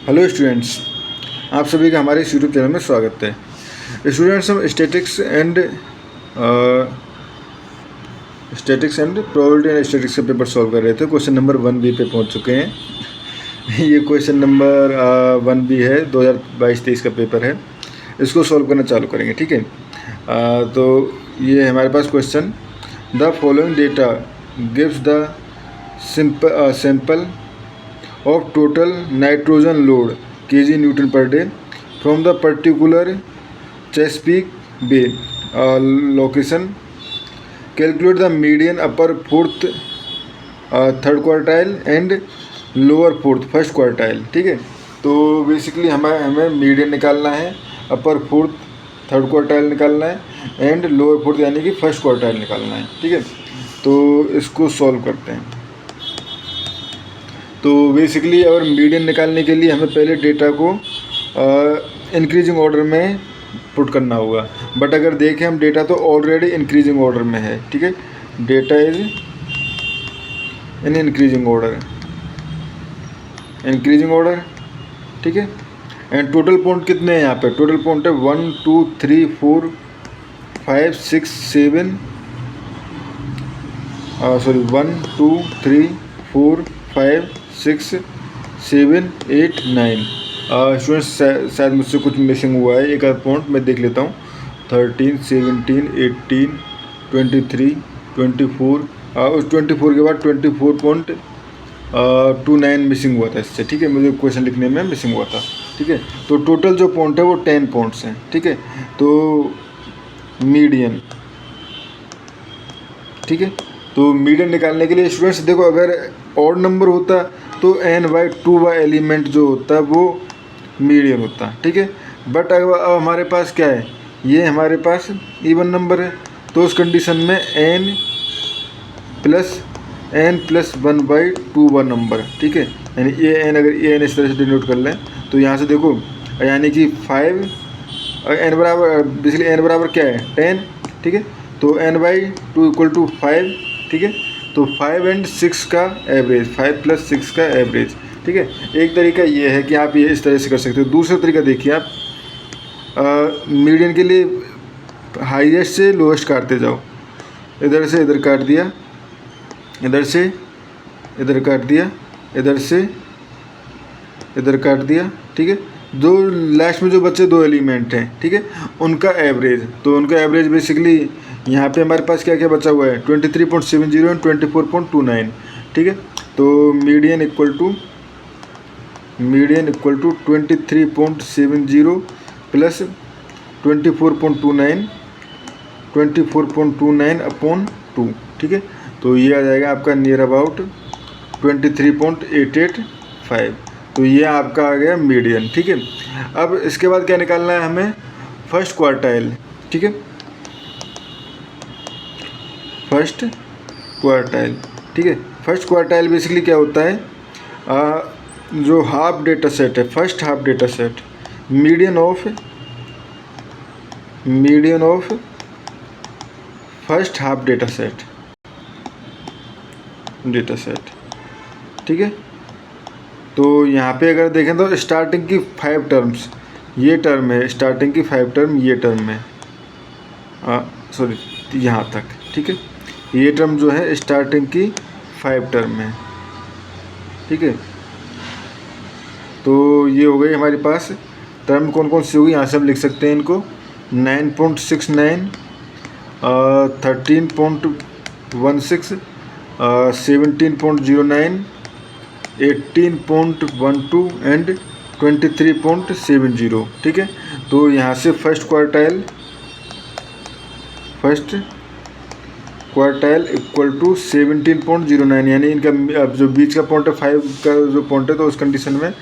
Hello students, आप सभी का हमारे इस यूट्यूब चैनल में स्वागत है। स्टूडेंट्स, हम statics and probability and statics का पेपर सॉल्व कर रहे थे। क्वेश्चन नंबर 1B पे पहुंच चुके हैं। ये क्वेश्चन नंबर 1B है, 2022-23 का पेपर है। इसको सॉल्व करना चालू करेंगे, ठीक है। तो ये हमारे पास question, the following data gives the sample of total nitrogen load kg Newton per day from the particular Chesapeake Bay location. Calculate the median upper fourth third quartile and lower fourth first quartile। ठीक है, तो basically हमें median निकालना है, अपर fourth third quartile निकालना है and lower fourth यानी कि फर्स्ट क्वार्टाइल निकालना है। ठीक है, तो इसको सॉल्व करते हैं। तो बेसिकली अगर मीडियन निकालने के लिए हमें पहले डेटा को इंक्रीजिंग ऑर्डर में पुट करना होगा, बट अगर देखें हम डेटा तो ऑलरेडी इंक्रीजिंग ऑर्डर में है। ठीक है, data is in increasing order. ठीक है, एंड टोटल पॉइंट कितने हैं यहाँ पे? टोटल पॉइंट है 1 2 3 4 5 6 7 1 2 3 4 5 6 7 8 9। स्टूडेंट्स शायद मुझसे कुछ मिसिंग हुआ है, एक आध पॉइंट मैं देख लेता हूँ। 13 17 18 23 24 उस 24 के बाद 24.29 मिसिंग हुआ था इससे। ठीक है, मुझे क्वेश्चन लिखने में मिसिंग हुआ था। ठीक है, तो टोटल जो पॉइंट है वो 10 पॉइंट्स हैं। ठीक है, तो मीडियन, ठीक है, तो मीडियन निकालने के लिए स्टूडेंट्स देखो, अगर ऑड नंबर होता तो n/2 एलिमेंट जो होता है वो मीडियन होता। ठीक है, बट अब हमारे पास क्या है, ये हमारे पास इवन नंबर है, तो उस कंडीशन में n + 1/2 नंबर। ठीक है, यानी ये n, अगर ये n इस तरह से डिनोट कर लें तो यहाँ से देखो, यानी कि 5 n बराबर बेसिकली n बराबर क्या है 10। ठीक है, तो n/2 = 5। ठीक है, तो 5 and 6 का एवरेज, 5 + 6 का एवरेज। ठीक है, एक तरीका ये है कि आप ये इस तरह से कर सकते हो। दूसरा तरीका देखिए, आप मीडियन के लिए हाईएस्ट से लोएस्ट काटते जाओ। इधर से इधर काट दिया, इधर से इधर काट दिया, इधर से इधर काट दिया। ठीक है, जो लास्ट में जो बचे दो एलिमेंट हैं, ठीक है, उनका एवरेज, तो उनका एवरेज बेसिकली यहाँ पे हमारे पास क्या क्या बचा हुआ है 23.70 एंड 24.29। ठीक है, तो मीडियन इक्वल टू 23.70 प्लस 24.29 ठीक है, तो ये आ जाएगा आपका नियर अबाउट 23.885। तो ये आपका आ गया मीडियन। ठीक है, अब इसके बाद क्या निकालना है हमें? First quartile. ठीक है, फर्स्ट क्वार्टाइल। ठीक है, फर्स्ट क्वार्टाइल बेसिकली क्या होता है, जो हाफ डेटा सेट है, first half data set, median of first half data set. ठीक है, तो यहाँ पे अगर देखें तो स्टार्टिंग की 5 टर्म्स ये टर्म है, स्टार्टिंग की 5 टर्म ये टर्म है, सॉरी यहाँ तक। ठीक है, ये टर्म जो है स्टार्टिंग की 5 टर्म है। ठीक है, तो ये हो गई हमारे पास टर्म। कौन कौन सी होगी यहाँ से हम लिख सकते हैं इनको, 9.69 13.16 17.09 18.12 एंड 23.70। ठीक है, तो यहाँ से फर्स्ट क्वार्टाइल इक्वल टू 17.09, यानी इनका अब जो बीच का पॉइंट है 5 का जो पॉइंट है, तो उस कंडीशन में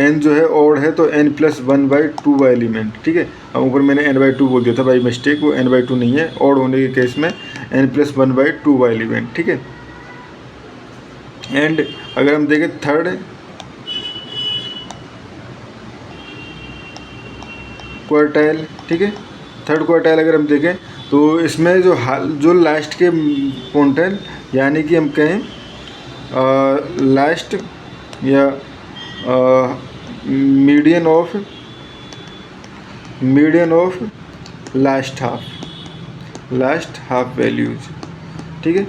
n जो है ऑड है तो n + 1/2 एलिमेंट। ठीक है, अब ऊपर मैंने n/2 बोल दिया था बाई मिस्टेक, वो n/2 नहीं है, ऑड होने के केस में n + 1/2 एलिमेंट। ठीक है, एंड अगर हम देखें थर्ड क्वार्टाइल, ठीक है, थर्ड क्वार्टाइल अगर हम देखें तो इसमें जो लास्ट के पॉइंट है, यानी कि हम कहें लास्ट या median of last half values, ठीक है।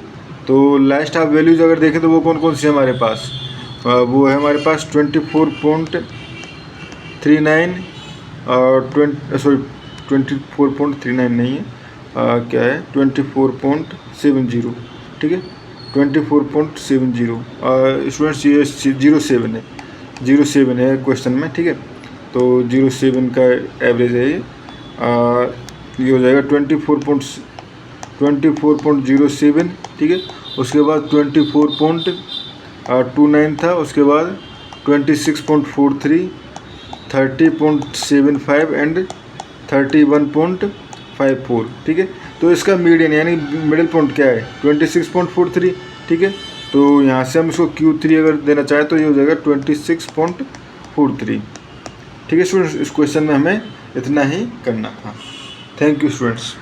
तो लास्ट हाफ वैल्यूज अगर देखें तो वो कौन कौन सी है हमारे पास, वो है हमारे पास 24.39 और 24.39 नहीं है, क्या है 24.70, ठीक है 24.70। स्टूडेंट्स ये 07 है क्वेश्चन में, ठीक है। तो 07 का एवरेज है ये हो जाएगा 24.07, ठीक है। उसके बाद 24.29 था, उसके बाद 26.43, 30.75 एंड 31.54, ठीक है। तो इसका मीडियन यानी मिडिल पॉइंट क्या है 26.43, ठीक है। तो यहाँ से हम इसको Q3 अगर देना चाहें तो ये हो जाएगा 26.43, ठीक है स्टूडेंट्स। इस क्वेश्चन में हमें इतना ही करना था। Thank you students.